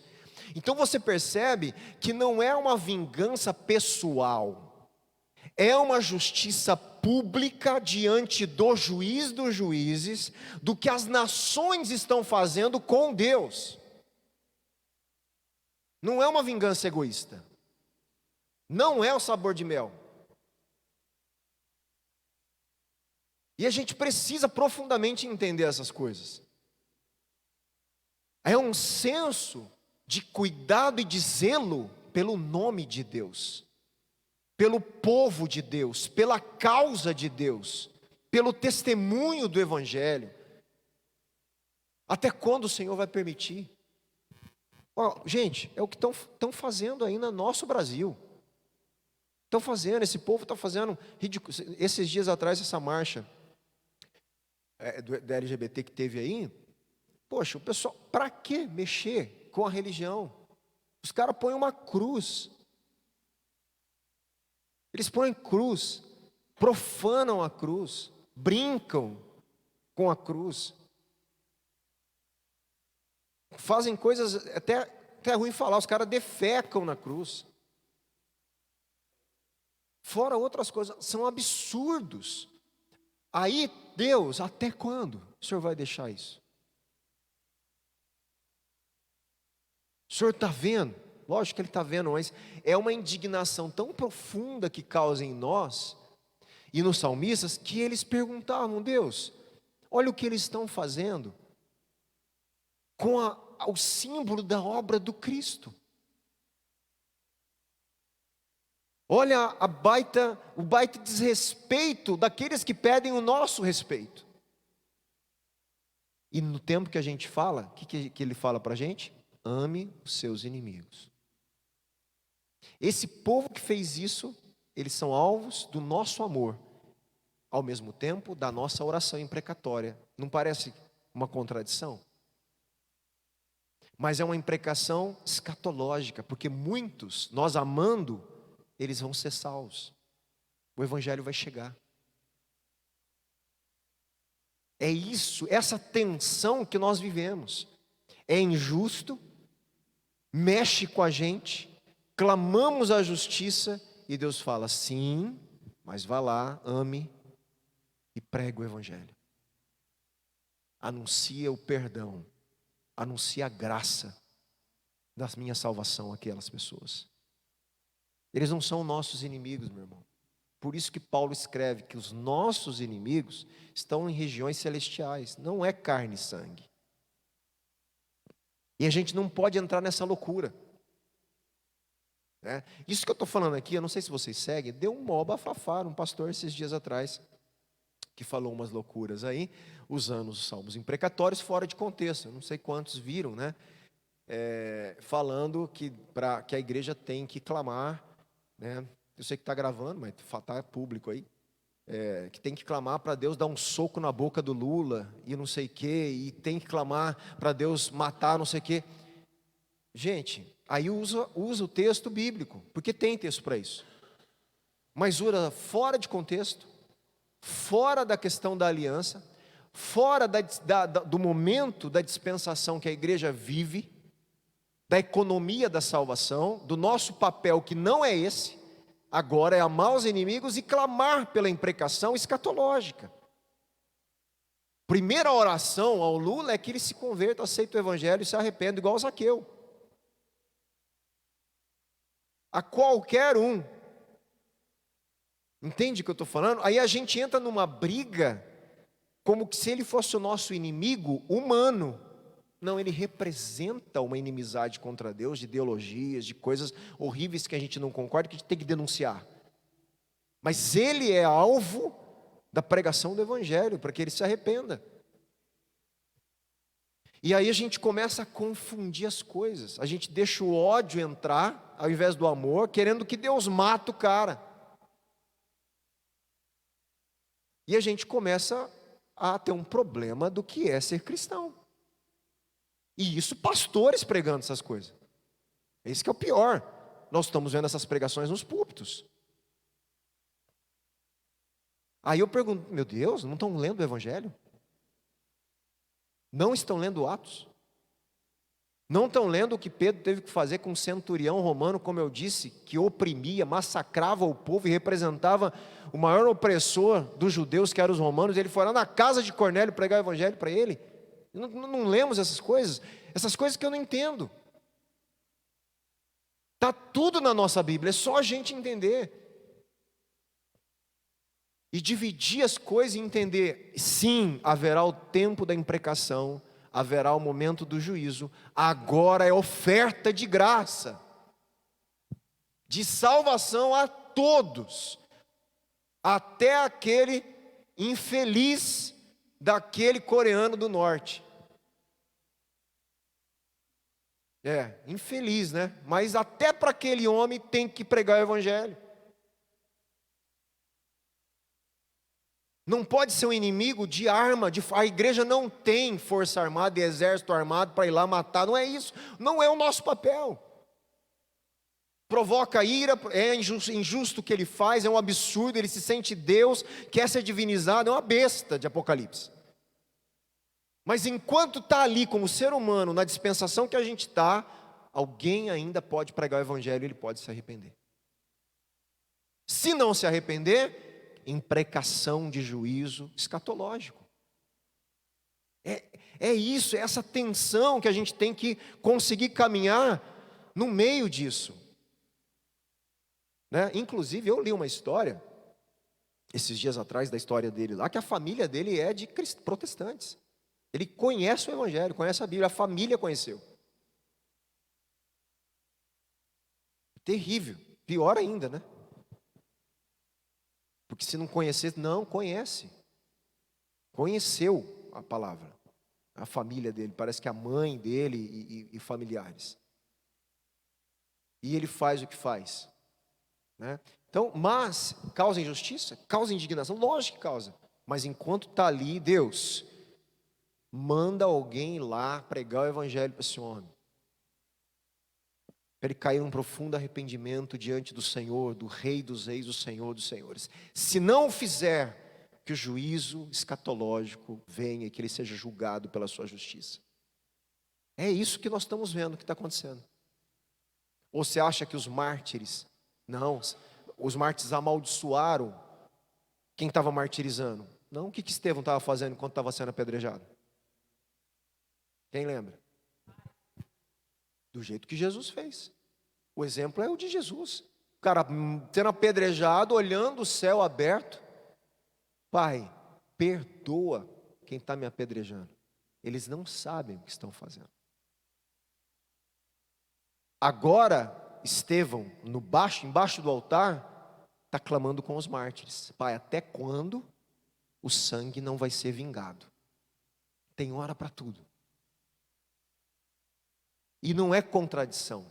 Então você percebe que não é uma vingança pessoal, é uma justiça pública diante do juiz dos juízes, do que as nações estão fazendo com Deus. Não é uma vingança egoísta, não é o sabor de mel. E a gente precisa profundamente entender essas coisas. É um senso de cuidado e de zelo pelo nome de Deus, pelo povo de Deus, pela causa de Deus, pelo testemunho do Evangelho. Até quando o Senhor vai permitir? Gente, é o que estão fazendo aí no nosso Brasil. Estão fazendo, esse povo está fazendo ridículo. Esses dias atrás, essa marcha da LGBT que teve aí, poxa, o pessoal, para que mexer com a religião? Os caras põem uma cruz, eles põem cruz, profanam a cruz, brincam com a cruz, fazem coisas até ruim falar, os caras defecam na cruz, fora outras coisas, são absurdos. Aí, Deus, até quando o Senhor vai deixar isso? O Senhor está vendo? Lógico que Ele está vendo, mas é uma indignação tão profunda que causa em nós e nos salmistas, que eles perguntavam: Deus, olha o que eles estão fazendo com o símbolo da obra do Cristo. Olha o baita desrespeito daqueles que pedem o nosso respeito. E no tempo que a gente fala, o que ele fala para a gente? Ame os seus inimigos. Esse povo que fez isso, eles são alvos do nosso amor, ao mesmo tempo da nossa oração imprecatória. Não parece uma contradição? Mas é uma imprecação escatológica, porque muitos, nós amando, eles vão ser salvos. O Evangelho vai chegar. É isso, essa tensão que nós vivemos. É injusto, mexe com a gente, clamamos a justiça e Deus fala: sim, mas vá lá, ame e pregue o Evangelho. Anuncia o perdão, anuncia a graça da minha salvação àquelas pessoas. Eles não são nossos inimigos, meu irmão. Por isso que Paulo escreve que os nossos inimigos estão em regiões celestiais, não é carne e sangue. E a gente não pode entrar nessa loucura. né? Isso que eu estou falando aqui, eu não sei se vocês seguem, deu um mó bafafá, um pastor esses dias atrás, que falou umas loucuras aí, usando os salmos imprecatórios fora de contexto. Eu não sei quantos viram, né? Falando que a igreja tem que clamar, né? Eu sei que está gravando, mas está público aí. Que tem que clamar para Deus dar um soco na boca do Lula e não sei o quê, e tem que clamar para Deus matar não sei o quê. Gente, aí usa o texto bíblico, porque tem texto para isso. Mas usa fora de contexto, fora da questão da aliança, fora do momento da dispensação que a igreja vive, da economia da salvação, do nosso papel que não é esse, agora é amar os inimigos e clamar pela imprecação escatológica. Primeira oração ao Lula é que ele se converta, aceita o evangelho e se arrependa, igual o Zaqueu. A qualquer um. Entende o que eu estou falando? Aí a gente entra numa briga, como se ele fosse o nosso inimigo humano. Não, ele representa uma inimizade contra Deus, de ideologias, de coisas horríveis que a gente não concorda, que a gente tem que denunciar. Mas ele é alvo da pregação do evangelho, para que ele se arrependa. E aí a gente começa a confundir as coisas. A gente deixa o ódio entrar, ao invés do amor, querendo que Deus mate o cara. E a gente começa a ter um problema do que é ser cristão. E isso, pastores pregando essas coisas. Esse que é o pior. Nós estamos vendo essas pregações nos púlpitos. Aí eu pergunto, meu Deus, não estão lendo o Evangelho? Não estão lendo Atos? Não estão lendo o que Pedro teve que fazer com um centurião romano, como eu disse, que oprimia, massacrava o povo e representava o maior opressor dos judeus, que eram os romanos. Ele foi lá na casa de Cornélio pregar o Evangelho para ele. Não lemos essas coisas que eu não entendo. Está tudo na nossa Bíblia, é só a gente entender. E dividir as coisas e entender, sim, haverá o tempo da imprecação, haverá o momento do juízo, agora é oferta de graça, de salvação a todos, até aquele infeliz daquele coreano do norte. Infeliz, né? Mas até para aquele homem tem que pregar o evangelho. Não pode ser um inimigo de arma, a igreja não tem força armada e exército armado para ir lá matar, não é isso, não é o nosso papel. Provoca ira, é injusto o que ele faz, é um absurdo, ele se sente Deus, quer ser divinizado, é uma besta de Apocalipse. Mas enquanto está ali como ser humano, na dispensação que a gente está, alguém ainda pode pregar o evangelho e ele pode se arrepender. Se não se arrepender, imprecação de juízo escatológico. É isso, é essa tensão que a gente tem que conseguir caminhar no meio disso. Né? Inclusive, eu li uma história, esses dias atrás, da história dele lá, que a família dele é de protestantes. Ele conhece o evangelho, conhece a Bíblia, a família conheceu. Terrível, pior ainda, né? Porque se não conhecesse, não conhece. Conheceu a palavra. A família dele, parece que a mãe dele e familiares. E ele faz o que faz. Né? Então, mas, causa injustiça? Causa indignação? Lógico que causa. Mas enquanto está ali, Deus manda alguém ir lá pregar o evangelho para esse homem. Para ele cair num profundo arrependimento diante do Senhor, do Rei dos Reis, do Senhor dos Senhores. Se não o fizer, que o juízo escatológico venha e que ele seja julgado pela sua justiça. É isso que nós estamos vendo que está acontecendo. Ou você acha que os mártires, não, os mártires amaldiçoaram quem estava martirizando? Não, o que Estevão estava fazendo enquanto estava sendo apedrejado? Quem lembra? Do jeito que Jesus fez. O exemplo é o de Jesus. O cara sendo apedrejado, olhando o céu aberto. Pai, perdoa quem está me apedrejando. Eles não sabem o que estão fazendo. Agora, Estevão, embaixo do altar, está clamando com os mártires: Pai, até quando o sangue não vai ser vingado? Tem hora para tudo. E não é contradição,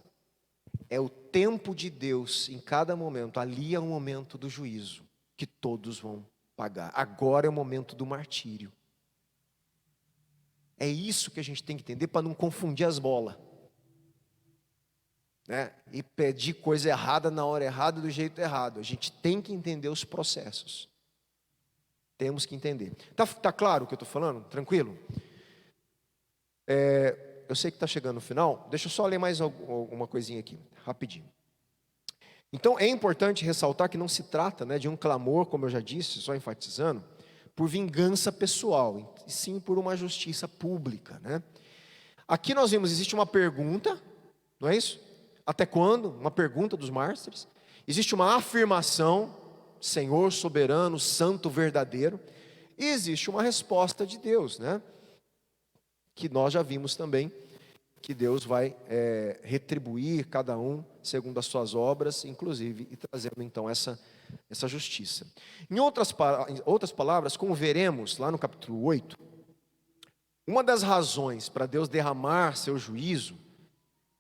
é o tempo de Deus em cada momento. Ali é o momento do juízo, que todos vão pagar. Agora é o momento do martírio. É isso que a gente tem que entender para não confundir as bolas, né? E pedir coisa errada na hora errada, do jeito errado. A gente tem que entender os processos. Temos que entender. Tá claro o que eu estou falando? Tranquilo? Eu sei que está chegando no final. Deixa eu só ler mais alguma coisinha aqui, rapidinho. Então é importante ressaltar que não se trata, né, de um clamor, como eu já disse, só enfatizando, por vingança pessoal, e sim por uma justiça pública, né? Aqui nós vimos, existe uma pergunta, não é isso? Até quando? Uma pergunta dos mártires. Existe uma afirmação: Senhor soberano, santo, verdadeiro. E existe uma resposta de Deus, né? Que nós já vimos também, que Deus vai retribuir cada um segundo as suas obras, inclusive, e trazendo então essa justiça. Em outras palavras, como veremos lá no capítulo 8, uma das razões para Deus derramar seu juízo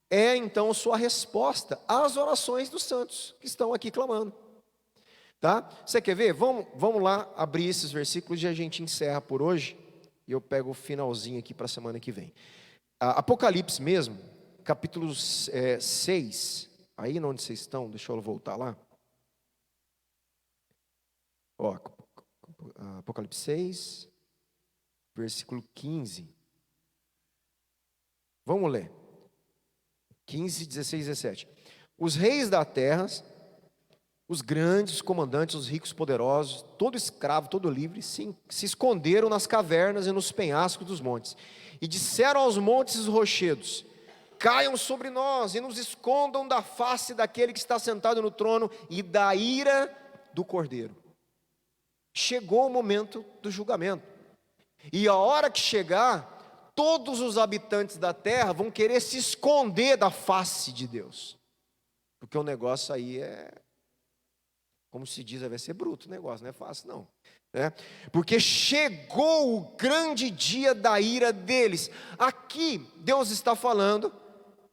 é então sua resposta às orações dos santos que estão aqui clamando. Tá? Você quer ver? Vamos lá abrir esses versículos e a gente encerra por hoje. E eu pego o finalzinho aqui para a semana que vem. Apocalipse mesmo, capítulo 6. Aí onde vocês estão, deixa eu voltar lá. Ó, Apocalipse 6, versículo 15. Vamos ler. 15, 16, 17. Os reis da terra, os grandes, os comandantes, os ricos, poderosos, todo escravo, todo livre, se esconderam nas cavernas e nos penhascos dos montes. E disseram aos montes e rochedos: caiam sobre nós e nos escondam da face daquele que está sentado no trono e da ira do Cordeiro. Chegou o momento do julgamento. E a hora que chegar, todos os habitantes da terra vão querer se esconder da face de Deus. Porque o negócio aí como se diz, vai ser bruto o negócio, não é fácil não. Porque chegou o grande dia da ira deles. Aqui Deus está falando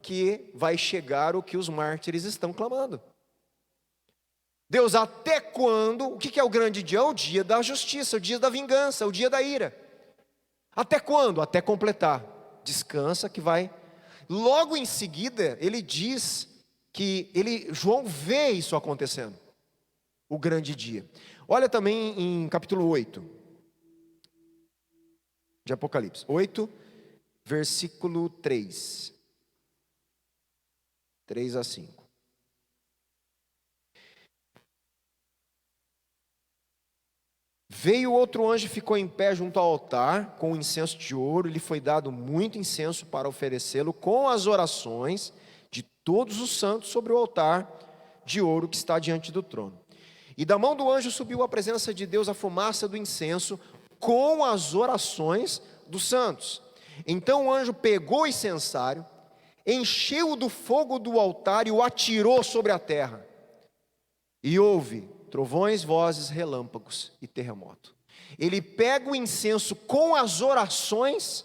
que vai chegar o que os mártires estão clamando. Deus, até quando? O que é o grande dia? É o dia da justiça, o dia da vingança, o dia da ira. Até quando? Até completar. Descansa que vai. Logo em seguida ele diz que João vê isso acontecendo, o grande dia. Olha também em capítulo 8 de Apocalipse, 8, versículo 3 a 5. Veio outro anjo e ficou em pé junto ao altar, com o incenso de ouro, e lhe foi dado muito incenso para oferecê-lo com as orações de todos os santos sobre o altar de ouro que está diante do trono. E da mão do anjo subiu à presença de Deus a fumaça do incenso com as orações dos santos. Então o anjo pegou o incensário, encheu-o do fogo do altar e o atirou sobre a terra. E houve trovões, vozes, relâmpagos e terremoto. Ele pega o incenso com as orações,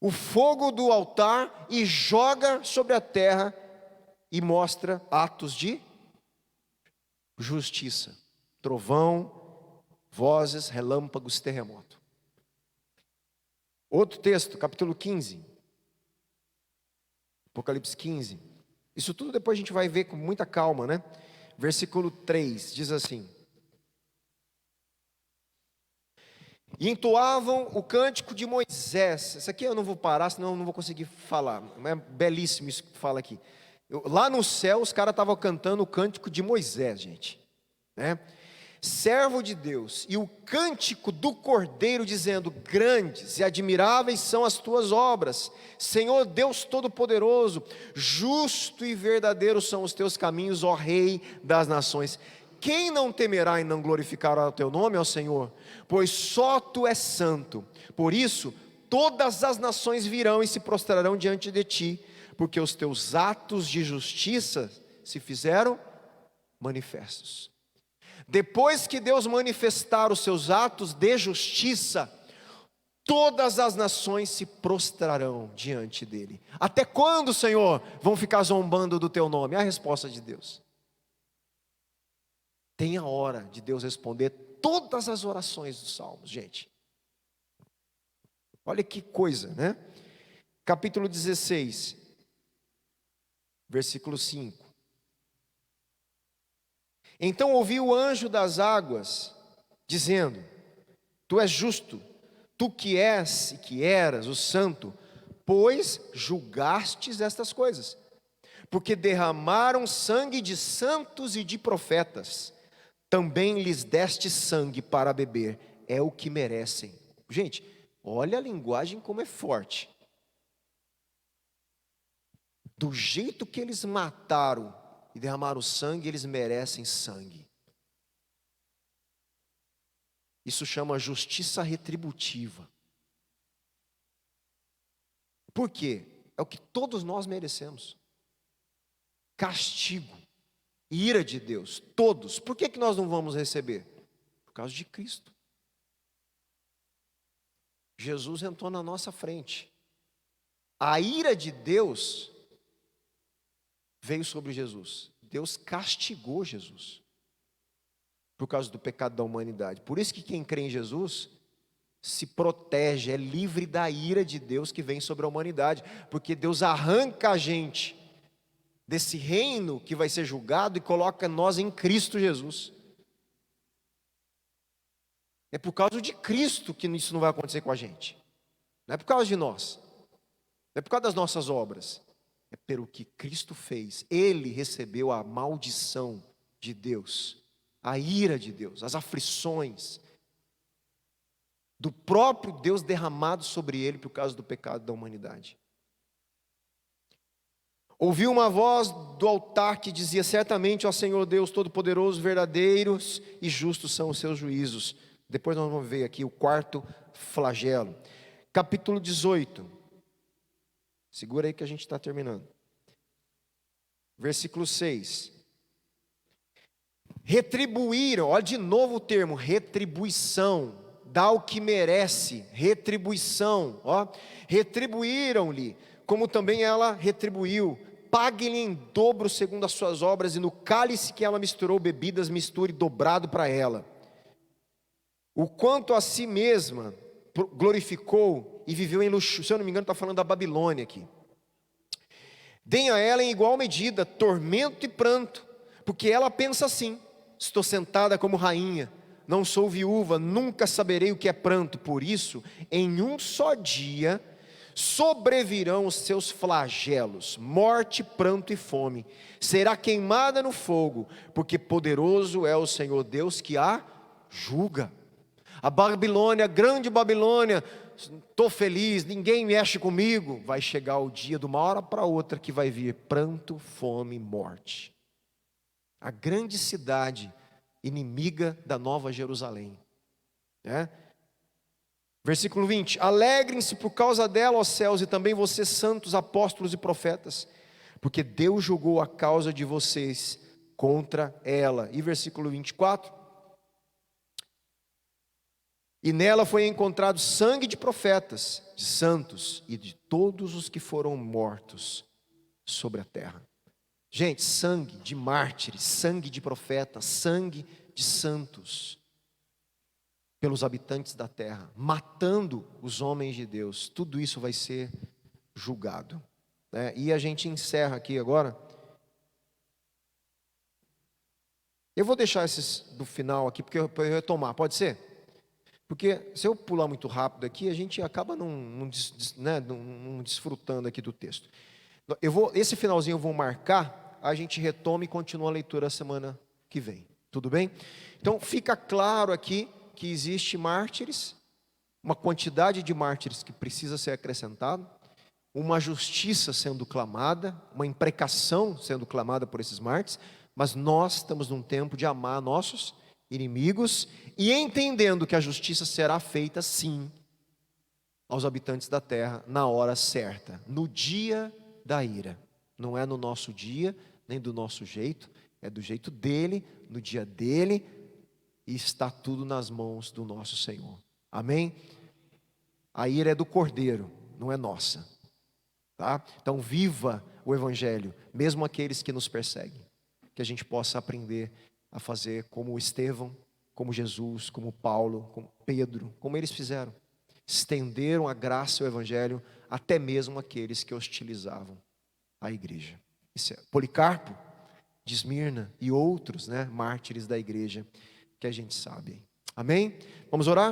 o fogo do altar, e joga sobre a terra e mostra atos de justiça. Trovão, vozes, relâmpagos, terremoto. Outro texto, capítulo 15. Apocalipse 15. Isso tudo depois a gente vai ver com muita calma, né? Versículo 3, diz assim: e entoavam o cântico de Moisés. Isso aqui eu não vou parar, senão eu não vou conseguir falar. É belíssimo isso que fala aqui. Lá no céu, os caras estavam cantando o cântico de Moisés, gente, né? Servo de Deus, e o cântico do Cordeiro, dizendo: grandes e admiráveis são as tuas obras, Senhor Deus Todo-Poderoso, justo e verdadeiro são os teus caminhos, ó Rei das nações. Quem não temerá e não glorificará o teu nome, ó Senhor? Pois só tu és santo. Por isso todas as nações virão e se prostrarão diante de ti, porque os teus atos de justiça se fizeram manifestos. Depois que Deus manifestar os seus atos de justiça, todas as nações se prostrarão diante dele. Até quando, Senhor, vão ficar zombando do teu nome? É a resposta de Deus. Tem a hora de Deus responder todas as orações dos salmos, gente. Olha que coisa, né? Capítulo 16, versículo 5. Então ouvi o anjo das águas, dizendo: Tu és justo, tu que és e que eras o santo, pois julgastes estas coisas, porque derramaram sangue de santos e de profetas, também lhes deste sangue para beber, é o que merecem. Gente, olha a linguagem como é forte. Do jeito que eles mataram e derramaram sangue, eles merecem sangue. Isso chama justiça retributiva. Por quê? É o que todos nós merecemos. Castigo, ira de Deus, todos. Por que nós não vamos receber? Por causa de Cristo. Jesus entrou na nossa frente. A ira de Deus veio sobre Jesus. Deus castigou Jesus por causa do pecado da humanidade. Por isso que quem crê em Jesus se protege, é livre da ira de Deus que vem sobre a humanidade, porque Deus arranca a gente desse reino que vai ser julgado e coloca nós em Cristo Jesus. É por causa de Cristo que isso não vai acontecer com a gente. Não é por causa de nós. Não é por causa das nossas obras. É pelo que Cristo fez. Ele recebeu a maldição de Deus, a ira de Deus, as aflições do próprio Deus derramado sobre ele por causa do pecado da humanidade. Ouvi uma voz do altar que dizia: certamente, ó Senhor Deus Todo-Poderoso, verdadeiros e justos são os seus juízos. Depois nós vamos ver aqui o quarto flagelo. Capítulo 18. Segura aí que a gente está terminando. Versículo 6. Retribuíram, olha de novo o termo, retribuição. Dá o que merece, retribuição. Retribuíram-lhe, como também ela retribuiu. Pague-lhe em dobro segundo as suas obras, e no cálice que ela misturou bebidas, misture dobrado para ela. O quanto a si mesma glorificou e viveu em luxo, se eu não me engano está falando da Babilônia aqui. Deem a ela em igual medida tormento e pranto, porque ela pensa assim: estou sentada como rainha, não sou viúva, nunca saberei o que é pranto. Por isso, em um só dia sobrevirão os seus flagelos, morte, pranto e fome. Será queimada no fogo, porque poderoso é o Senhor Deus que a julga. A Babilônia, a grande Babilônia, estou feliz, ninguém mexe comigo. Vai chegar o dia, de uma hora para outra, que vai vir pranto, fome e morte. A grande cidade inimiga da Nova Jerusalém. Versículo 20. Alegrem-se por causa dela, ó céus, e também vocês santos, apóstolos e profetas, porque Deus julgou a causa de vocês contra ela. E versículo 24. E nela foi encontrado sangue de profetas, de santos e de todos os que foram mortos sobre a terra. Gente, sangue de mártires, sangue de profetas, sangue de santos, pelos habitantes da terra, matando os homens de Deus. Tudo isso vai ser julgado. E a gente encerra aqui agora. Eu vou deixar esses do final aqui, porque eu vou retomar, pode ser? Porque se eu pular muito rápido aqui, a gente acaba não desfrutando aqui do texto. Esse finalzinho eu vou marcar, a gente retoma e continua a leitura a semana que vem. Tudo bem? Então fica claro aqui que existe mártires, uma quantidade de mártires que precisa ser acrescentado, uma justiça sendo clamada, uma imprecação sendo clamada por esses mártires, mas nós estamos num tempo de amar nossos inimigos e entendendo que a justiça será feita sim aos habitantes da terra na hora certa, no dia da ira. Não é no nosso dia, nem do nosso jeito, é do jeito dele, no dia dele, e está tudo nas mãos do nosso Senhor. Amém? A ira é do Cordeiro, não é nossa. Tá? Então viva o Evangelho, mesmo aqueles que nos perseguem. Que a gente possa aprender a fazer como Estevão, como Jesus, como Paulo, como Pedro, como eles fizeram. Estenderam a graça e o Evangelho até mesmo aqueles que hostilizavam a igreja. Isso é Policarpo de Esmirna e outros, né, mártires da igreja que a gente sabe. Amém? Vamos orar?